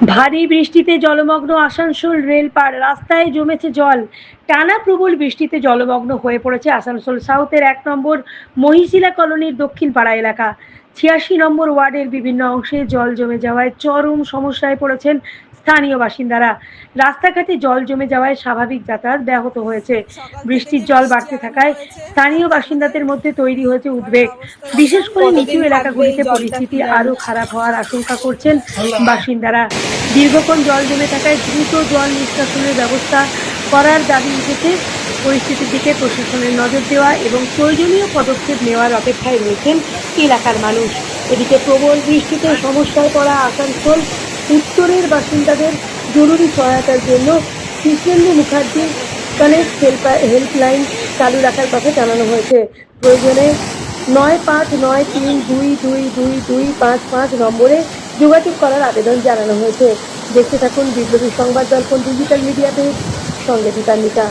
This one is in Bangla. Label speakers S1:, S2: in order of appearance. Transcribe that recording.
S1: ভারী বৃষ্টিতে জলমগ্ন আসানসোল রেলপার, রাস্তায় জমেছে জল। টানা প্রবল বৃষ্টিতে জলমগ্ন হয়ে পড়েছে আসানসোল সাউথের 1 নম্বর মহিশিলা কলোনির দক্ষিণ পাড়া এলাকা। 86 নম্বর ওয়ার্ডের বিভিন্ন অংশে জল জমে যাওয়ায় চরম সমস্যায় পড়েছেন স্থানীয় বাসিন্দারা। রাস্তাঘাটে জল জমে যাওয়ায় স্বাভাবিক যাতায়াত ব্যাহত হয়েছে।
S2: সকাল থেকে
S1: বৃষ্টির
S2: যে
S1: জল
S2: বৃষ্টি
S1: বাড়তে
S2: আরম্ভ
S1: থাকায়
S2: হয়েছে
S1: স্থানীয় বাসিন্দাদের মধ্যে তৈরি হয়েছে
S2: বাড়ির
S1: উদ্বেগ।
S2: অবস্থা
S1: বিশেষ
S2: ভীষণ।
S1: করে নিচু
S2: কতদিন থাকবে এই
S1: এলাকাগুলিতে
S2: জলটা
S1: পরিস্থিতি
S2: কি জানি।
S1: আরও খারাপ হওয়ার আশঙ্কা করছেন বাসিন্দারা। দীর্ঘক্ষণ জল জমে থাকায় দ্রুত জল নিষ্কাশনের ব্যবস্থা করার দাবি উঠেছে। পরিস্থিতির দিকে প্রশাসনের নজর দেওয়া এবং প্রয়োজনীয় পদক্ষেপ নেওয়ার অপেক্ষায় রয়েছেন এলাকার মানুষ। এদিকে প্রবল বৃষ্টিতে সমস্যায় পড়া আসানসোল উত্তরের বাসিন্দাদের জরুরি সহায়তার জন্য কৃষ্ণেন্দু মুখার্জি কানেক্ট হেল্পলাইন চালু রাখার কথা জানানো হয়েছে। প্রয়োজনে 9593222255 নম্বরে যোগাযোগ করার আবেদন জানানো হয়েছে। দেখতে থাকুন বিপ্লবী সংবাদ দর্পণ ডিজিটাল মিডিয়াতে, সঙ্গে দীপান্বিতা।